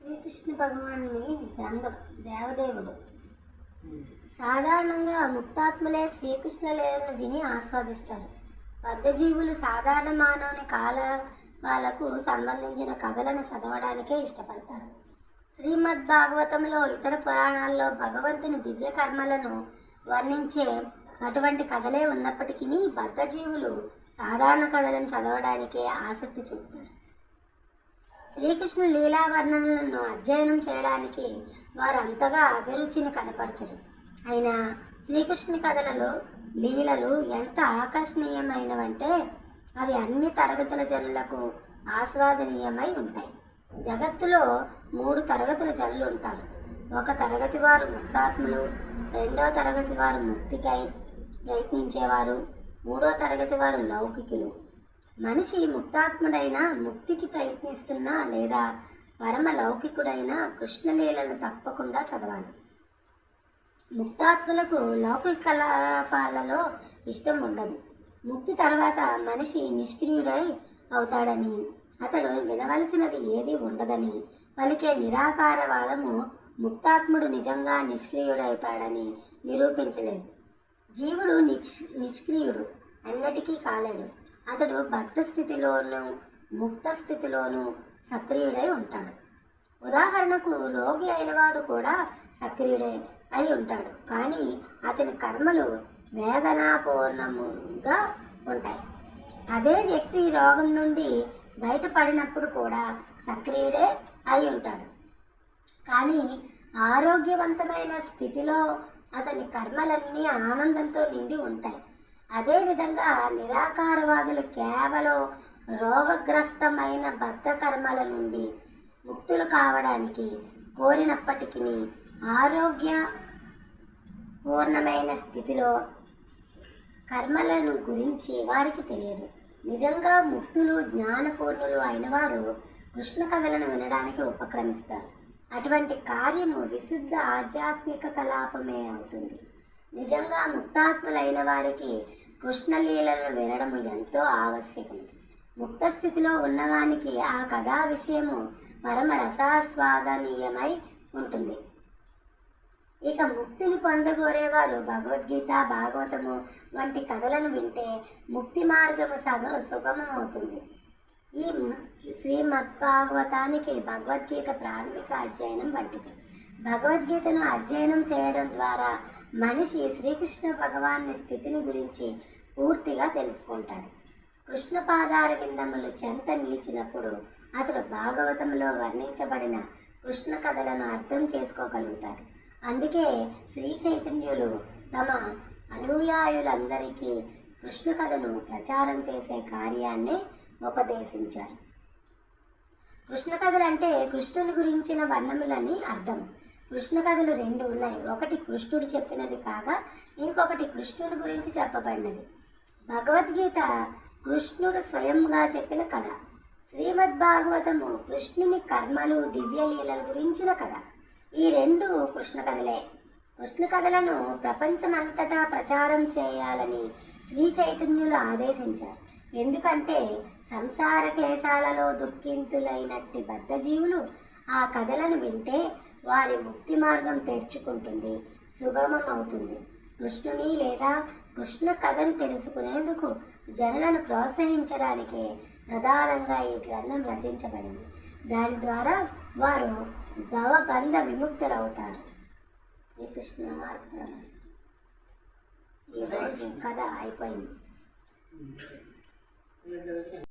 శ్రీకృష్ణ భగవానుని గంధం దేవదేవుడు. సాధారణంగా ముక్తాత్ములే శ్రీకృష్ణ లీలను విని ఆస్వాదిస్తారు. బద్ధజీవులు సాధారణ మానవుని కాలాలకు సంబంధించిన కథలను చదవడానికే ఇష్టపడతారు. శ్రీమద్ భాగవతంలో ఇతర పురాణాల్లో భగవంతుని దివ్య కర్మలను వర్ణించే అటువంటి కథలే ఉన్నప్పటికీ బద్ధజీవులు సాధారణ కథలను చదవడానికే ఆసక్తి చూపుతారు. శ్రీకృష్ణుని లీలా వర్ణనలను అధ్యయనం చేయడానికి వారు అంతగా అభిరుచిని కనపరచరు. అయినా శ్రీకృష్ణుని కథలలో లీలలు ఎంత ఆకర్షణీయమైనవంటే అవి అన్ని తరగతుల జనులకు ఆస్వాదనీయమై ఉంటాయి. జగత్తులో 3 తరగతుల జనులు ఉంటారు. ఒక తరగతి వారు ముక్తాత్ములు, 2వ తరగతి వారు ముక్తికై ప్రయత్నించేవారు, 3వ తరగతి వారు లౌకికులు. మనిషి ముక్తాత్ముడైన ముక్తికి ప్రయత్నిస్తున్నా లేదా పరమ లౌకికుడైన కృష్ణలీలను తప్పకుండా చదవాలి. ముక్తాత్ములకు లౌకిక కలాపాలలో ఇష్టం ఉండదు. ముక్తి తర్వాత మనిషి నిష్క్రియుడై అవుతాడని, అతడు వినవలసినది ఏది ఉండదని పలికే నిరాకారవాదము ముక్తాత్ముడు నిజంగా నిష్క్రియుడవుతాడని నిరూపించలేదు. జీవుడు నిష్క్రియుడు అన్నిటికీ కాలేడు. అతడు బద్ధ స్థితిలోనూ ముక్త స్థితిలోనూ సక్రియుడై ఉంటాడు. ఉదాహరణకు రోగి అయినవాడు కూడా సక్రియుడే అయి ఉంటాడు, కానీ అతని కర్మలు వేదనాపూర్ణముగా ఉంటాయి. అదే వ్యక్తి రోగం నుండి బయటపడినప్పుడు కూడా సక్రియుడే అయి ఉంటాడు, కానీ ఆరోగ్యవంతమైన స్థితిలో అతని కర్మలన్నీ ఆనందంతో నిండి ఉంటాయి. అదేవిధంగా నిరాకారవాదులు కేవలం రోగగ్రస్తమైన బద్ధ కర్మల నుండి ముక్తులు కావడానికి కోరినప్పటికీ ఆరోగ్య పూర్ణమైన స్థితిలో కర్మలను గురించి వారికి తెలియదు. నిజంగా ముక్తులు జ్ఞానపూర్ణులు అయిన వారు కృష్ణ కథలను వినడానికి ఉపక్రమిస్తారు. అటువంటి కార్యము విశుద్ధ ఆధ్యాత్మిక కలాపమే అవుతుంది. నిజంగా ముక్తాత్ములైన వారికి కృష్ణలీలను వినడము ఎంతో ఆవశ్యకం. ముక్త స్థితిలో ఉన్నవానికి ఆ కథా విషయము పరమ రసాస్వాదనీయమై ఉంటుంది. ఇక ముక్తిని పొందగోరేవారు భగవద్గీత, భాగవతము వంటి కథలను వింటే ముక్తి మార్గము సుగమమవుతుంది. ఈ శ్రీమద్భాగవతానికి భగవద్గీత ప్రాథమిక అధ్యయనం వంటిది. భగవద్గీతను అధ్యయనం చేయడం ద్వారా మనిషి శ్రీకృష్ణ భగవాన్ని స్థితిని గురించి పూర్తిగా తెలుసుకుంటాడు. కృష్ణ పాదార విందములు చెంత నిలిచినప్పుడు అతడు భాగవతంలో వర్ణించబడిన కృష్ణ కథలను అర్థం చేసుకోగలుగుతాడు. అందుకే శ్రీ చైతన్యులు తమ అనుయాయులందరికీ కృష్ణ కథను ప్రచారం చేసే కార్యాన్ని ఉపదేశించారు. కృష్ణ కథలు అంటే కృష్ణుని గురించిన వర్ణములని అర్థం. కృష్ణ కథలు 2 ఉన్నాయి. ఒకటి కృష్ణుడు చెప్పినది కాగా ఇంకొకటి కృష్ణుని గురించి చెప్పబడినది. భగవద్గీత కృష్ణుడు స్వయంగా చెప్పిన కథ. శ్రీమద్ భాగవతము కృష్ణుని కర్మలు, దివ్యలీలల గురించిన కథ. ఈ 2 కృష్ణ కథలే. కృష్ణ కథలను ప్రపంచమంతటా ప్రచారం చేయాలని శ్రీ చైతన్యులు ఆదేశించారు. ఎందుకంటే సంసార క్లేశాలలో దుఃఖితులైనట్టి బద్ధజీవులు ఆ కథలను వింటే వారి ముక్తి మార్గం తెరుచుకుంటుంది, సుగమం అవుతుంది. కృష్ణుని లేదా కృష్ణ కథను తెలుసుకునేందుకు జనులను ప్రోత్సహించడానికే ప్రధానంగా ఈ గ్రంథం రచించబడింది. దాని ద్వారా వారు భవబంధ విముక్తులవుతారు. శ్రీకృష్ణ మార్గమస్తు. ఈరోజు కథ అయిపోయింది.